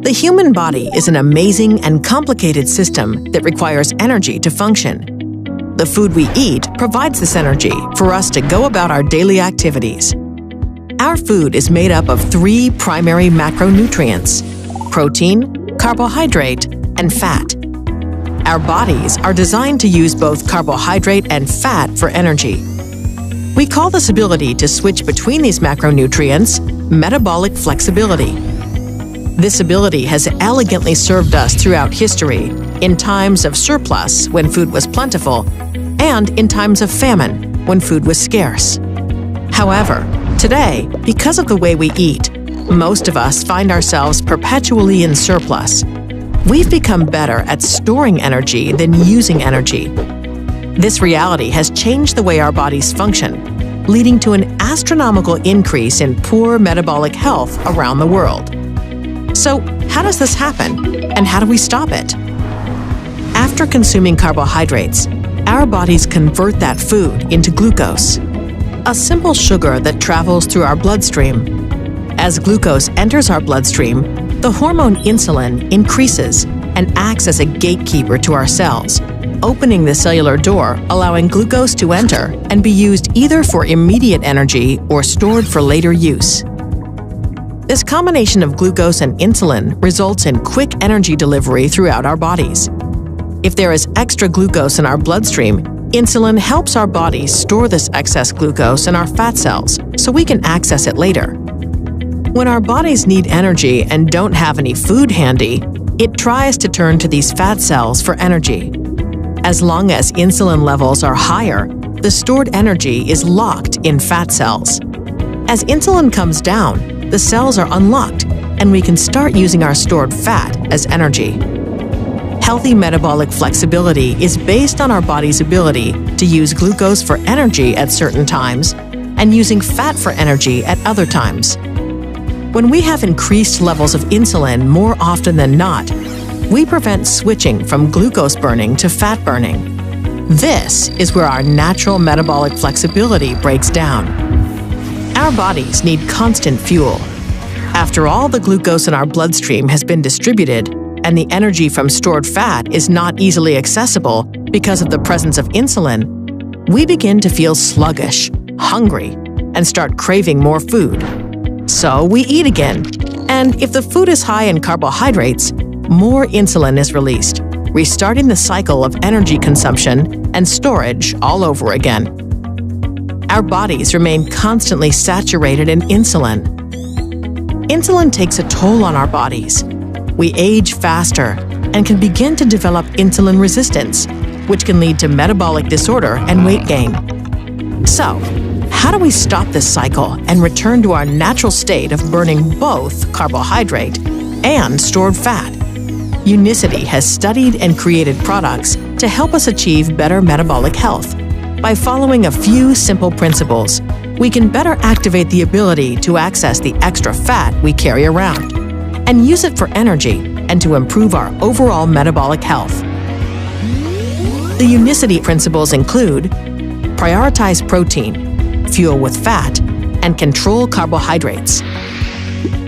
The human body is an amazing and complicated system that requires energy to function. The food we eat provides this energy for us to go about our daily activities. Our food is made up of 3 primary macronutrients: protein, carbohydrate, and fat. Our bodies are designed to use both carbohydrate and fat for energy. We call this ability to switch between these macronutrients metabolic flexibility. This ability has elegantly served us throughout history, in times of surplus when food was plentiful, and in times of famine when food was scarce. However, today, because of the way we eat, most of us find ourselves perpetually in surplus. We've become better at storing energy than using energy. This reality has changed the way our bodies function, leading to an astronomical increase in poor metabolic health around the world. So, how does this happen, and how do we stop it? After consuming carbohydrates, our bodies convert that food into glucose, a simple sugar that travels through our bloodstream. As glucose enters our bloodstream, the hormone insulin increases and acts as a gatekeeper to our cells, opening the cellular door, allowing glucose to enter and be used either for immediate energy or stored for later use. This combination of glucose and insulin results in quick energy delivery throughout our bodies. If there is extra glucose in our bloodstream, insulin helps our bodies store this excess glucose in our fat cells so we can access it later. When our bodies need energy and don't have any food handy, it tries to turn to these fat cells for energy. As long as insulin levels are higher, the stored energy is locked in fat cells. As insulin comes down, the cells are unlocked, and we can start using our stored fat as energy. Healthy metabolic flexibility is based on our body's ability to use glucose for energy at certain times and using fat for energy at other times. When we have increased levels of insulin more often than not, we prevent switching from glucose burning to fat burning. This is where our natural metabolic flexibility breaks down. Our bodies need constant fuel. After all the glucose in our bloodstream has been distributed, and the energy from stored fat is not easily accessible because of the presence of insulin, we begin to feel sluggish, hungry, and start craving more food. So we eat again, and if the food is high in carbohydrates, more insulin is released, restarting the cycle of energy consumption and storage all over again. Our bodies remain constantly saturated in insulin. Insulin takes a toll on our bodies. We age faster and can begin to develop insulin resistance, which can lead to metabolic disorder and weight gain. So, how do we stop this cycle and return to our natural state of burning both carbohydrate and stored fat? Unicity has studied and created products to help us achieve better metabolic health. By following a few simple principles, we can better activate the ability to access the extra fat we carry around and use it for energy and to improve our overall metabolic health. The Unicity principles include prioritize protein, fuel with fat, and control carbohydrates.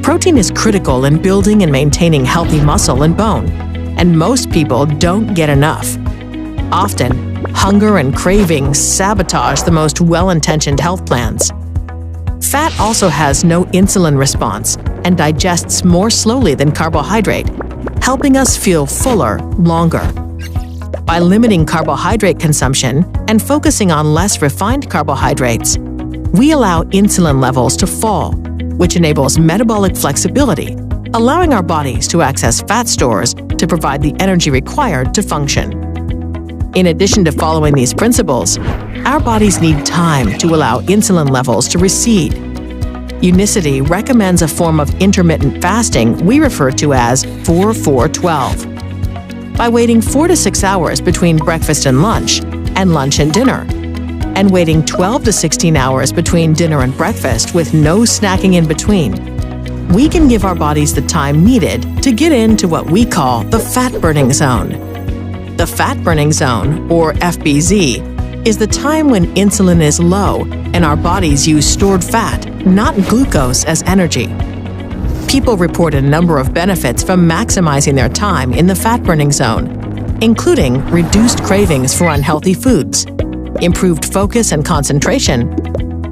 Protein is critical in building and maintaining healthy muscle and bone, and most people don't get enough. Often, hunger and cravings sabotage the most well-intentioned health plans. Fat also has no insulin response and digests more slowly than carbohydrate, helping us feel fuller longer. By limiting carbohydrate consumption and focusing on less refined carbohydrates, we allow insulin levels to fall, which enables metabolic flexibility, allowing our bodies to access fat stores to provide the energy required to function. In addition to following these principles, our bodies need time to allow insulin levels to recede. Unicity recommends a form of intermittent fasting we refer to as 4-4-12. By waiting 4 to 6 hours between breakfast and lunch and dinner, and waiting 12 to 16 hours between dinner and breakfast with no snacking in between, we can give our bodies the time needed to get into what we call the fat-burning zone. The fat-burning zone, or FBZ, is the time when insulin is low and our bodies use stored fat, not glucose, as energy. People report a number of benefits from maximizing their time in the fat-burning zone, including reduced cravings for unhealthy foods, improved focus and concentration,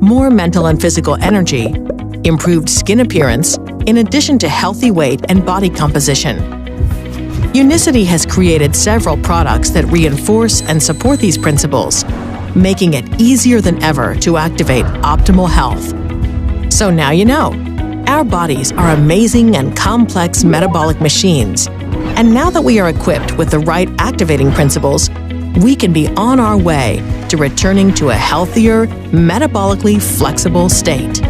more mental and physical energy, improved skin appearance, in addition to healthy weight and body composition. Unicity has created several products that reinforce and support these principles, making it easier than ever to activate optimal health. So now you know. Our bodies are amazing and complex metabolic machines. And now that we are equipped with the right activating principles, we can be on our way to returning to a healthier, metabolically flexible state.